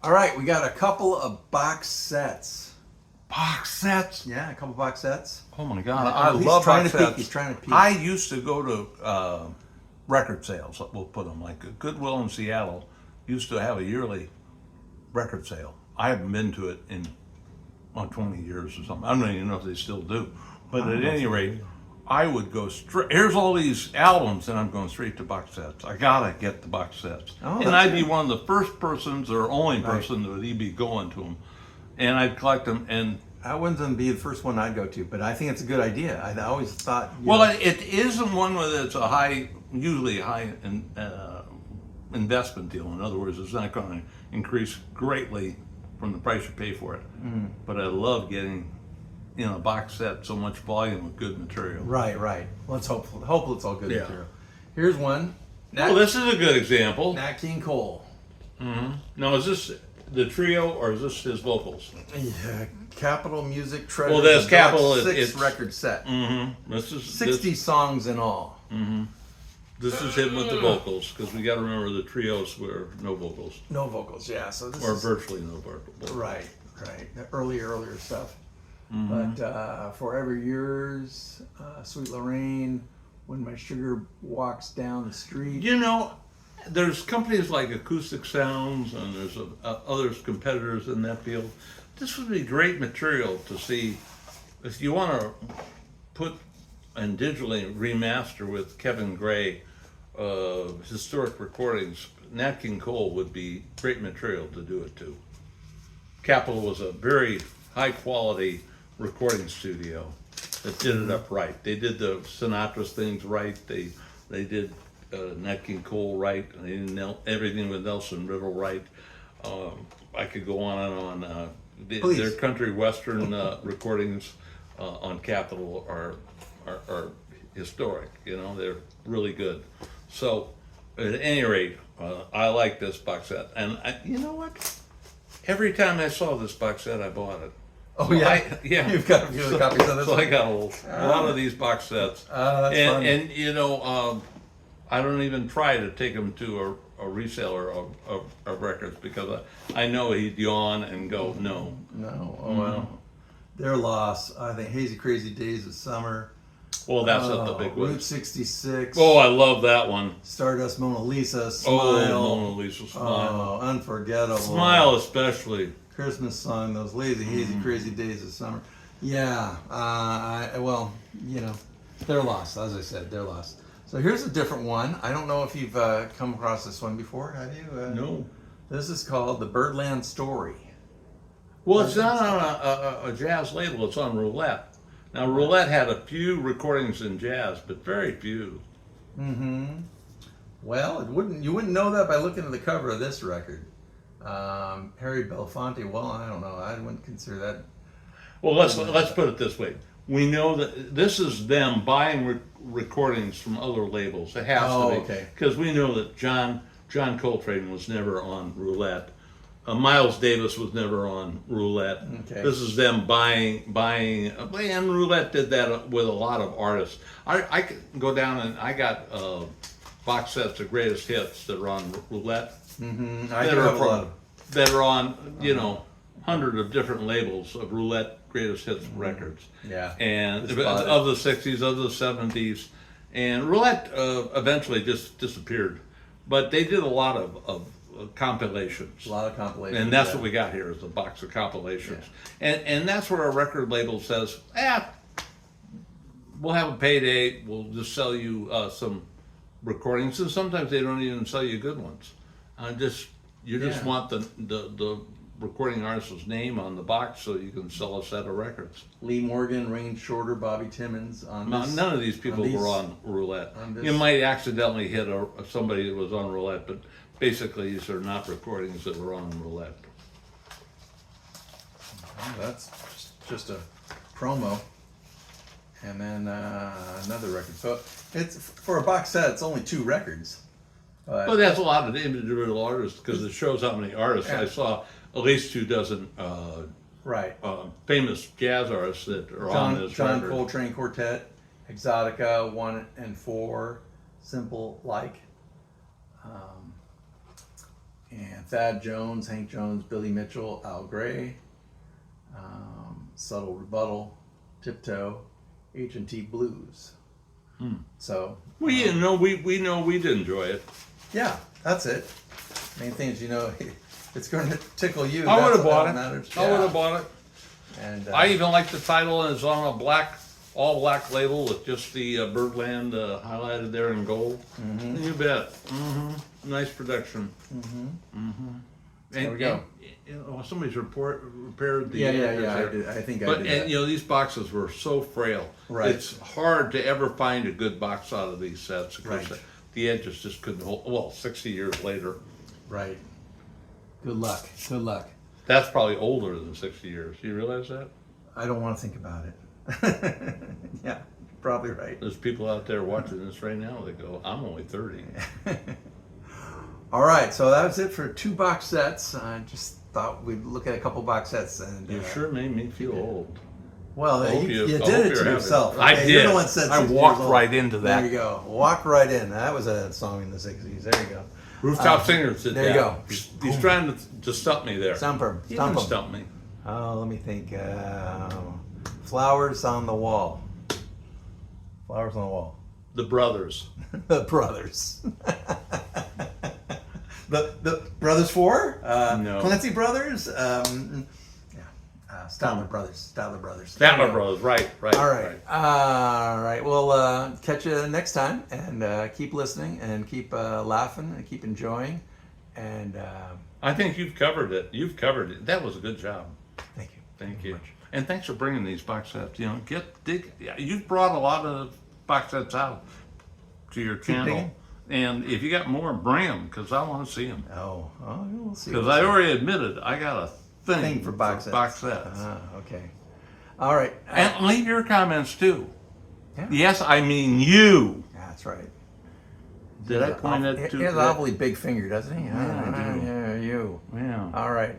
All right, we got a couple of box sets. Box sets? Yeah, a couple box sets. Oh my God, Yeah, I he's love trying box to peek, sets. he's trying to peek. I used to go to record sales, we'll put them, like Goodwill in Seattle used to have a yearly record sale. I haven't been to it in 20 years or something. I don't even know if they still do. But at any rate, I would go straight. Here's all these albums, and I'm going straight to box sets. I gotta get the box sets, Oh, and that's I'd be good. one of the first persons or only Right. person that would be going to them, and I'd collect them. And I wouldn't be the first one I'd go to, but I think it's a good idea. I always thought. well, it isn't one where it's a high, usually a high investment deal. In other words, it's not going to increase greatly from the price you pay for it. But I love getting in a box set so much volume of good material. Right, right. Let's hope it's all good Yeah. material. Here's one. Well, this is a good example. Nat King Cole. Now, is this the trio or is this his vocals? Yeah, Capitol Music Treasure. Well, that's Capitol, Six it's- record set. This is 60 songs in all. This is him with the vocals, because we got to remember the trios were no vocals, No vocals, yeah. So this or is virtually no vocals. right, right. The earlier stuff. But Forever Yours, Sweet Lorraine, When My Sugar Walks Down the Street. You know, there's companies like Acoustic Sounds, and there's other competitors in that field. This would be great material to see if you want to put and digitally remaster with Kevin Gray historic recordings. Nat King Cole would be great material to do it to. Capitol was a very high quality recording studio that did it up right. They did the Sinatra's things right. They did Nat King Cole right. And they did everything with Nelson Riddle right. I could go on and on. Their country western recordings on Capitol are historic. You know, they're really good. So, at any rate, I like this box set. And you know what? Every time I saw this box set, I bought it. Oh, So yeah? yeah. You've got a few copies of this So one? I got a lot of these box sets. That's and, funny. and you know, I don't even try to take them to a reseller of records, because I know he'd yawn and go, no. No, oh well. Their loss, I think Hazy Crazy Days of Summer. Well, that's not the big one. Route 66. Oh, I love that one. Stardust Mona Lisa, Smile. Oh, Mona Lisa, Smile. Oh, Unforgettable. Smile especially. Christmas Song, those lazy, hazy, crazy days of summer. Yeah, well, you know, they're lost, as I said, they're lost. So here's a different one. I don't know if you've come across this one before, have you? No. This is called the Birdland Story. Well, it's not on a jazz label, it's on Roulette. Now, Roulette had a few recordings in jazz, but very few. Well, you wouldn't know that by looking at the cover of this record. Harry Belafonte, well, I don't know. I wouldn't consider that. Well, let's put it this way. We know that this is them buying recordings from other labels. It has to be, okay. because we know that John Coltrane was never on Roulette. Miles Davis was never on Roulette. Okay. This is them buying, and Roulette did that with a lot of artists. I could go down and I got box sets of greatest hits that are on Roulette. I do have a lot of. That are on, you know, hundreds of different labels of Roulette greatest hits records. Yeah. And Just bought it. of the 60s, of the 70s. And Roulette eventually just disappeared. But they did a lot of compilations. A lot of compilations. And that's yeah. what we got here, is a box of compilations. And that's where a record label says, we'll have a payday, we'll just sell you some recordings. And sometimes they don't even sell you good ones. You just want the recording artist's name on the box so you can sell a set of records. Lee Morgan, Rain Shorter, Bobby Timmons on this. None of these people were on Roulette. You might accidentally hit somebody that was on Roulette, but basically these are not recordings that were on Roulette. Oh, that's just a promo. And then another record. So it's for a box set, it's only 2 records. Well, that's a lot of individual artists, because it shows how many artists. Yeah. I saw at least 2 dozen Right. famous jazz artists that are on this John record. Coltrane Quartet, Exotica 1 and 4, Simple Like. and Thad Jones, Hank Jones, Billy Mitchell, Al Gray, Subtle Rebuttal, Tiptoe, H&T Blues. So We know we'd enjoy it. yeah, that's it. Main thing is, it's going to tickle you. I would That's have what bought it. matters. I would have bought it. And I even like the title, and it's on a all black label with just the Birdland highlighted there in gold. Mm-hmm. You bet. Nice production. There we go. Somebody's repaired the yeah, edges I there. did. I think I But did. That. these boxes were so frail. Right. It's hard to ever find a good box out of these sets because Right. the edges just couldn't hold. Well, 60 years later, Right. Good luck. Good luck. that's probably older than 60 years. You realize that? I don't want to think about it. Yeah, probably right. There's people out there watching this right now that go, "I'm only 30." All right, so that was it for 2 box sets. I just thought we'd look at a couple box sets, and You sure made me feel old. well, I hope you I did hope it you're to having- yourself. I okay? did. You're the one that said I 60 walked years old. right into that. There you go. Walk right in. That was a song in the 60s. There you go. Rooftop Singers did there you that. go. He's trying to stump me there. Stump him. He Stump didn't him. stump me. Oh, let me think. Flowers on the wall. Flowers on the wall. The Brothers. The Brothers. the Brothers 4? No. Clancy Brothers? Statler Brothers. Statler Brothers. Statler Brothers, right. All right. All right. Well, catch you next time, and keep listening, and keep laughing, and keep enjoying. And I think you've covered it. You've covered it. That was a good job. thank you. Thank you. And thanks for bringing these box sets. You've brought a lot of box sets out to your channel. digging. And if you got more, bring them, because I want to see them. Oh, we'll see. Because I already admitted I got a thing for box sets. Box sets. Okay. All right. And leave your comments too. Yeah. Yes, I mean you. That's right. Did I point it to? He has an awfully big finger, doesn't he? Yeah, I do. Yeah, you. Yeah. All right.